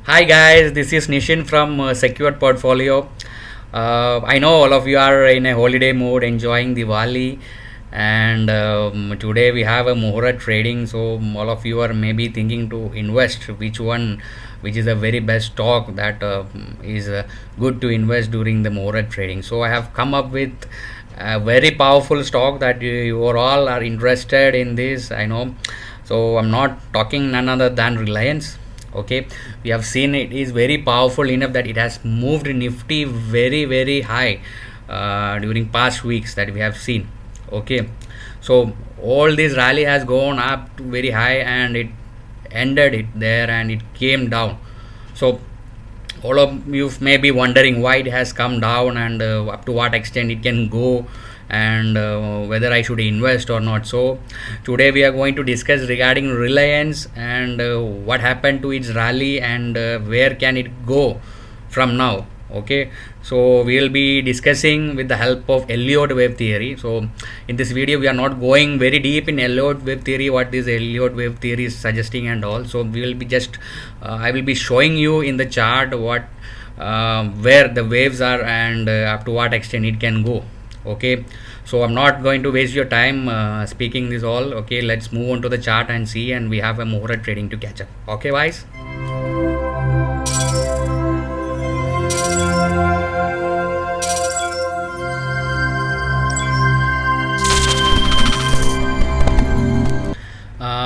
Hi guys, this is Nishin from Secured Portfolio. I know all of you are in a holiday mode enjoying Diwali, and today we have a Muhurat trading. So all of you are maybe thinking to invest which is the very best stock that is good to invest during the Muhurat trading. So I have come up with a very powerful stock that you all are interested in this. I know. So I'm not talking none other than Reliance. Okay, we have seen it is very powerful enough that it has moved nifty very high during past weeks that we have seen. Okay, so all this rally has gone up to very high and it ended it there and it came down. So all of you may be wondering why it has come down and up to what extent it can go, and whether I should invest or not. So today we are going to discuss regarding Reliance and what happened to its rally and where can it go from now. Okay, so we will be discussing with the help of Elliott wave theory. So in this video we are not going very deep in Elliott wave theory, what this Elliott wave theory is suggesting and all. So we will be just I will be showing you in the chart what where the waves are and up to what extent it can go. Okay, so I'm not going to waste your time speaking this all. Okay, let's move on to the chart and see, and we have a Muhurat trading to catch up. Okay guys.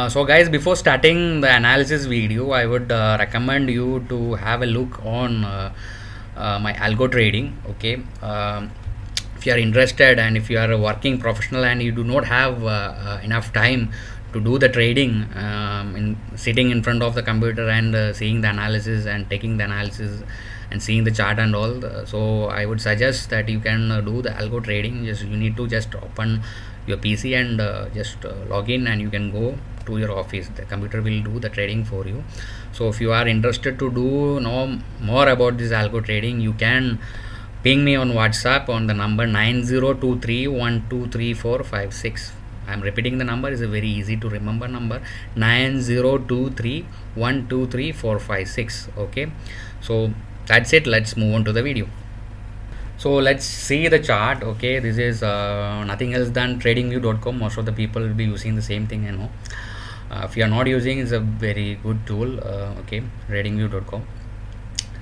So guys, before starting the analysis video, I would recommend you to have a look on my algo trading. Okay, if you are interested and if you are a working professional and you do not have enough time to do the trading in sitting in front of the computer and seeing the analysis and taking the analysis and seeing the chart and all, so I would suggest that you can do the algo trading. Just you need to just open your PC and just log in and you can go to your office. The computer will do the trading for you. So if you are interested to know more about this algo trading, you can ping me on WhatsApp on the number 9023123456. I'm repeating the number, is a very easy to remember number, 9023123456. Okay, so that's it. Let's move on to the video. So let's see the chart. Okay, this is nothing else than tradingview.com. Most of the people will be using the same thing, I know. If you are not using, it's a very good tool. Okay, tradingview.com.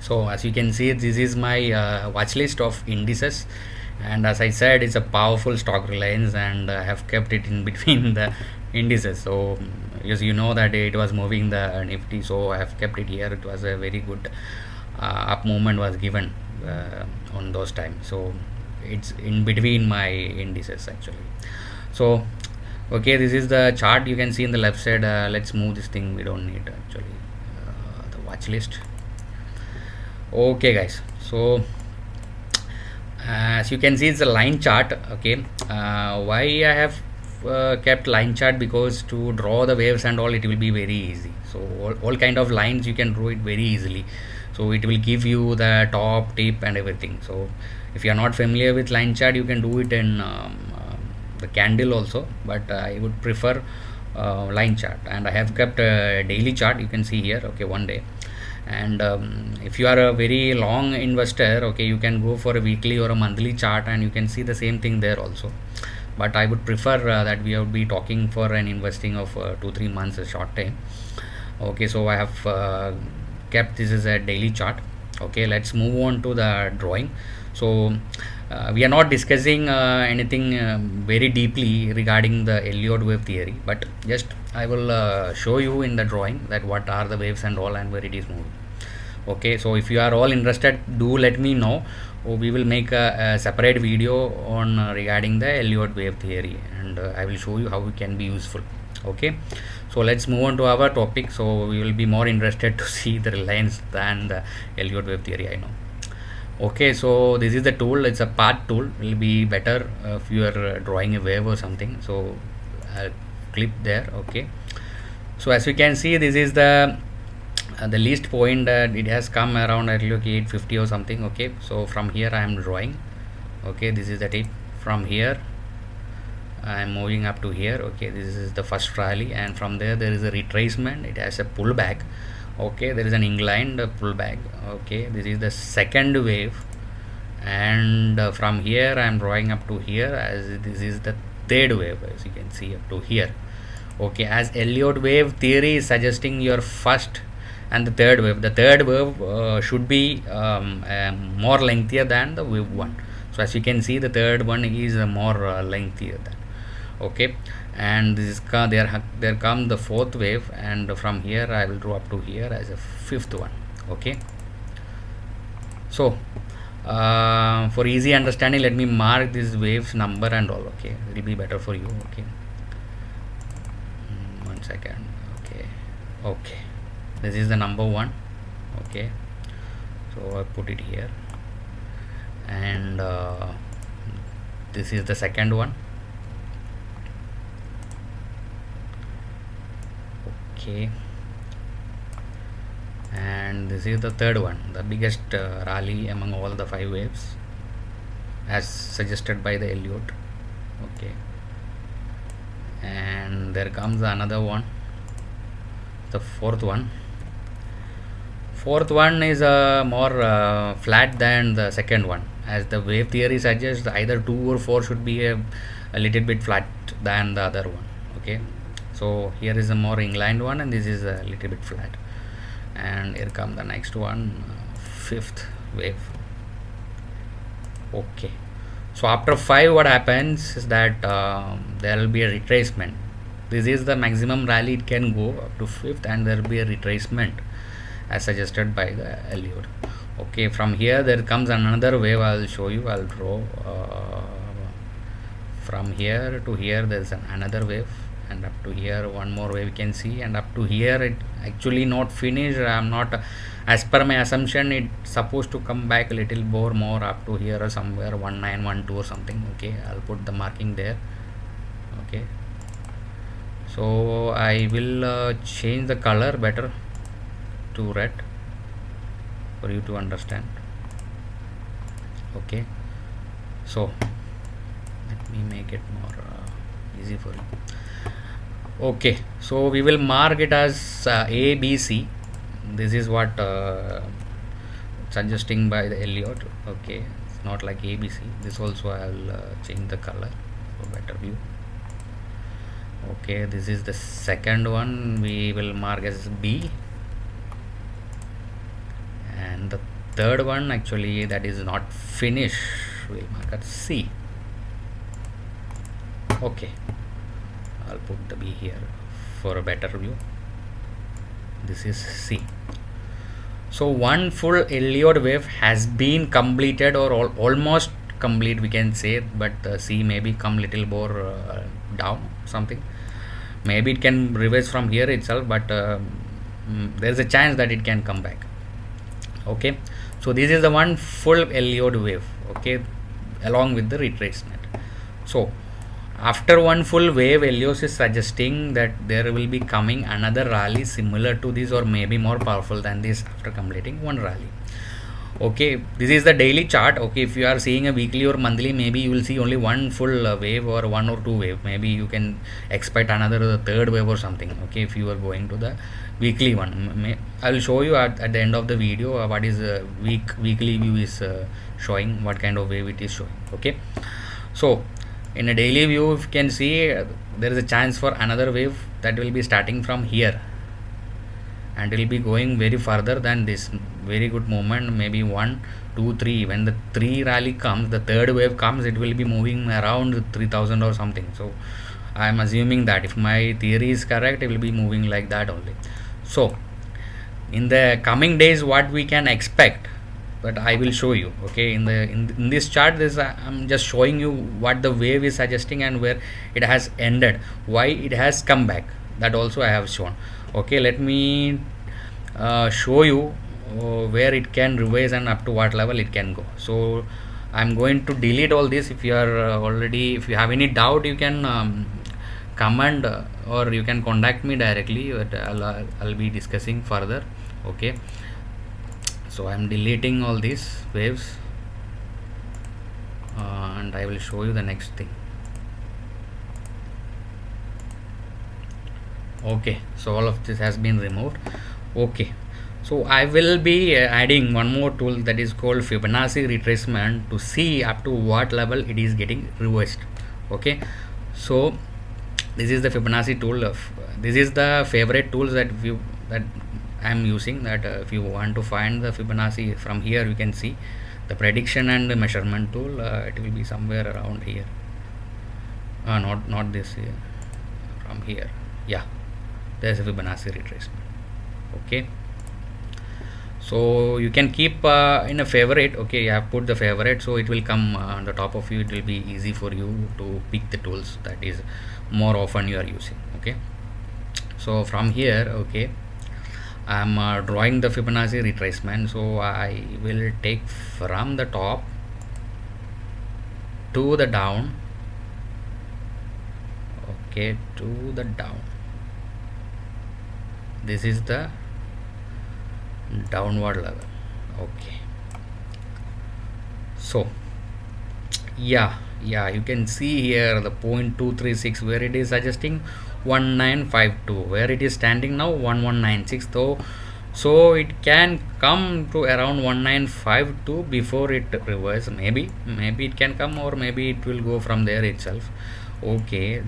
So as you can see, this is my watch list of indices, and as I said, it's a powerful stock, Reliance, and I have kept it in between the indices. So as you know that it was moving the Nifty, so I have kept it here. It was a very good up movement was given on those times, so it's in between my indices actually. So okay, this is the chart you can see in the left side. Let's move this thing, we don't need actually the watch list. Okay guys, so as you can see, it's a line chart. Okay, why I have kept line chart, because to draw the waves and all, it will be very easy. So all kind of lines you can draw it very easily, so it will give you the top, tip and everything. So if you are not familiar with line chart, you can do it in the candle also, but I would prefer line chart, and I have kept a daily chart, you can see here. Okay, one day. And if you are a very long investor, okay, you can go for a weekly or a monthly chart and you can see the same thing there also, but I would prefer that we would be talking for an investing of 2-3 months, a short time. Okay, so I have kept this as a daily chart. Okay, let's move on to the drawing. So we are not discussing anything very deeply regarding the Elliott wave theory, but just I will show you in the drawing that what are the waves and all and where it is moving. Okay, so if you are all interested, do let me know. We will make a separate video on regarding the Elliott wave theory, and I will show you how it can be useful. Okay, so let's move on to our topic. So we will be more interested to see the Reliance than the Elliott wave theory, I know. Okay, so this is the tool, it's a path tool. Will be better if you are drawing a wave or something. So I'll clip there. Okay, so as you can see, this is the least point that it has come around at 850 or something. Okay, so from here I am drawing. Okay, this is the tip. From here I am moving up to here. Okay, this is the first rally, and from there is a retracement, it has a pullback. Okay, there is an inclined pullback. Okay, this is the second wave, and from here I am drawing up to here, as this is the third wave, as you can see up to here. Okay, as Elliott wave theory is suggesting your first and the third wave. The third wave should be more lengthier than the wave one. So as you can see, the third one is more lengthier than. Okay, and this is there come the fourth wave, and from here I will draw up to here as a fifth one. Okay, so for easy understanding, let me mark this waves number and all. Okay, it will be better for you. Okay, 1 second. Okay, okay, this is the number one. Okay, so I put it here, and this is the second one. Okay, and this is the third one, the biggest rally among all the five waves as suggested by the Elliott. Okay, and there comes another one, the fourth one. Fourth one is more flat than the second one, as the wave theory suggests either 2 or 4 should be a little bit flat than the other one. Okay, so here is a more inclined one, and this is a little bit flat. And here come the next one, fifth wave. Okay, so after 5, what happens is that there will be a retracement. This is the maximum rally it can go up to fifth, and there will be a retracement as suggested by the Elliott. Okay, from here there comes another wave. I will show you. I will draw from here to here. There is another wave, and up to here one more wave you can see, and up to here it actually not finished. I am not, as per my assumption, it's supposed to come back a little more up to here or somewhere 1912 or something. Okay, I'll put the marking there. Okay, so I will change the color better to red for you to understand. Okay, so let me make it more easy for you. Okay, so we will mark it as A, B, C. This is what suggesting by the Elliott. Okay, it's not like A, B, C. This also I will change the color for better view. Okay, this is the second one. We will mark as B, and the third one actually that is not finished, we'll mark as C. Okay, I'll put the B here for a better view. This is C. So one full Elliott wave has been completed, or almost complete we can say, but C maybe come little more down something. Maybe it can reverse from here itself, but there's a chance that it can come back. Okay, so this is the one full Elliott wave. Okay, along with the retracement. So after one full wave, Elliott is suggesting that there will be coming another rally similar to this, or maybe more powerful than this, after completing one rally. Okay, this is the daily chart. Okay, if you are seeing a weekly or monthly, maybe you will see only one full wave or 1 or 2 wave. Maybe you can expect another third wave or something. Okay, if you are going to the weekly one, I will show you at the end of the video what is weekly view is showing, what kind of wave it is showing. Okay, so in a daily view, if you can see, there is a chance for another wave that will be starting from here, and it will be going very further than this. Very good movement, maybe 1, 2, 3. When the 3 rally comes, the third wave comes, it will be moving around 3000 or something. So I am assuming that if my theory is correct, it will be moving like that only. So in the coming days, what we can expect, but I will show you. Okay, in this chart, this I'm just showing you what the wave is suggesting and where it has ended, why it has come back, that also I have shown. Okay, let me show you where it can reverse and up to what level it can go. So I'm going to delete all this. If you are if you have any doubt, you can comment, or you can contact me directly, but I'll be discussing further. Okay, so I'm deleting all these waves, and I will show you the next thing. Okay, so all of this has been removed. Okay, So I will be adding one more tool that is called Fibonacci retracement to see up to what level it is getting reversed. Okay, so this is the Fibonacci tool of this is the favorite tools that I am using. That if you want to find the Fibonacci from here, you can see the prediction and the measurement tool. It will be somewhere around here. Not this here. From here, yeah, there's a Fibonacci retracement. Okay, so you can keep in a favorite. Okay, you have put the favorite, so it will come on the top of you. It will be easy for you to pick the tools that is more often you are using. Okay, so from here, okay, I'm drawing the Fibonacci retracement. So I will take from the top to the down. Okay, to the down. This is the downward level. Okay, so yeah, you can see here the 0.236 where it is suggesting 1952, where it is standing now 1196, so it can come to around 1952 before it reverse. Maybe it can come, or maybe it will go from there itself. Okay,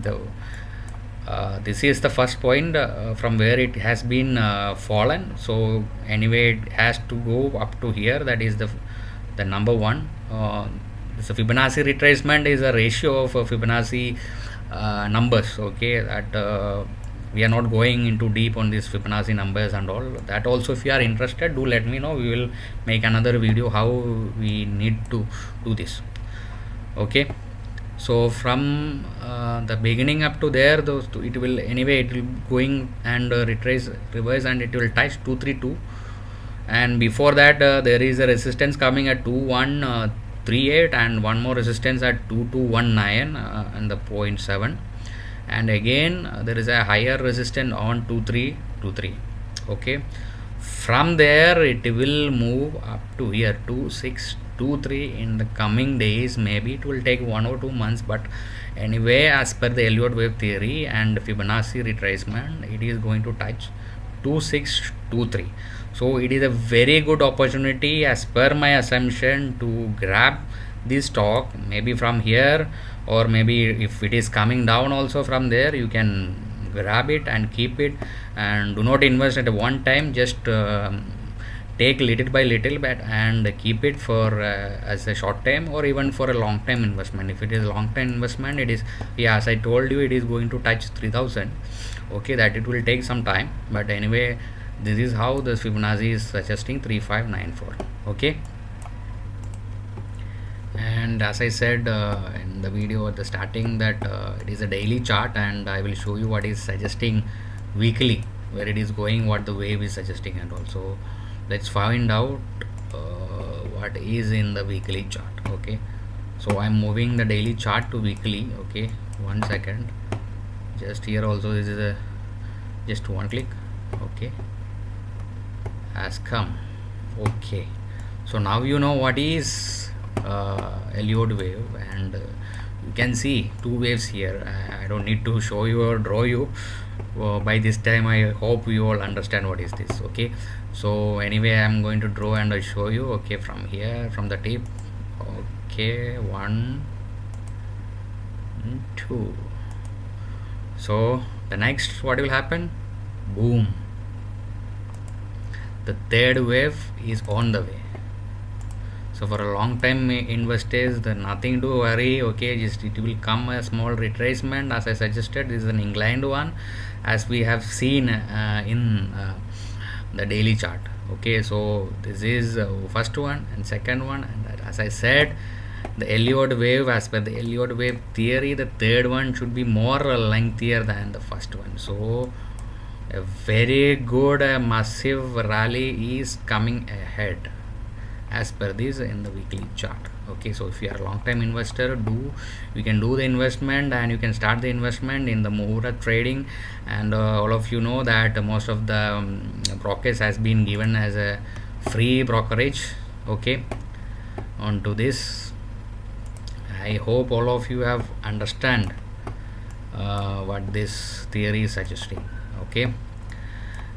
this is the first point from where it has been fallen. So anyway, it has to go up to here. That is the number one. So Fibonacci retracement is a ratio of Fibonacci numbers. Okay, that we are not going into deep on these Fibonacci numbers and all that. Also, if you are interested, do let me know. We will make another video how we need to do this. Okay, so from the beginning up to there, those two, it will anyway it will going and retrace reverse, and it will touch 232, and before that there is a resistance coming at 2138, and one more resistance at 2219 and the 0.7, and again there is a higher resistance on 2323. Okay, from there it will move up to here 2623 in the coming days. Maybe it will take 1 or 2 months, but anyway, as per the Elliott wave theory and Fibonacci retracement, it is going to touch 2623. So it is a very good opportunity as per my assumption to grab this stock, maybe from here, or maybe if it is coming down also from there, you can grab it and keep it, and do not invest at one time. Just take little by little bit and keep it for as a short time or even for a long time investment. If it is long time investment, it is, yeah, as I told you, it is going to touch 3000. Okay, that it will take some time, but anyway, this is how the Fibonacci is suggesting 3594. Okay, and as I said in the video at the starting, that it is a daily chart, and I will show you what is suggesting weekly, where it is going, what the wave is suggesting, and also let's find out what is in the weekly chart. Okay, so I'm moving the daily chart to weekly. Okay, 1 second, just here also this is a just one click. Okay, has come. Okay, so now you know what is Elliott wave, and you can see two waves here. I don't need to show you or draw you. By this time I hope you all understand what is this. Okay, so anyway, I'm going to draw and I show you. Okay, from here, from the tip. Okay, 1 2. So the next, what will happen? Boom, the third wave is on the way. So for a long time investors, the nothing to worry. Okay, just it will come a small retracement as I suggested. This is an inclined one, as we have seen in the daily chart. Okay, so this is first one and second one, and as I said, the Elliott wave, as per the Elliott wave theory, the third one should be more lengthier than the first one. So a very good massive rally is coming ahead as per this in the weekly chart. Okay, so if you are a long time investor, you can do the investment, and you can start the investment in the Muhura trading, and all of you know that most of the brokerage has been given as a free brokerage. Okay, onto this, I hope all of you have understand what this theory is suggesting. Okay,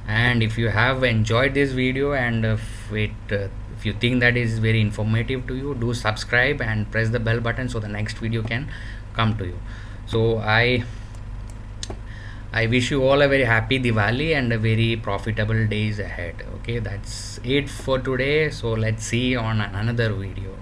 And if you have enjoyed this video, and if you think that is very informative to you, do subscribe and press the bell button so the next video can come to you. So I wish you all a very happy Diwali and a very profitable days ahead. Okay, that's it for today. So let's see on another video.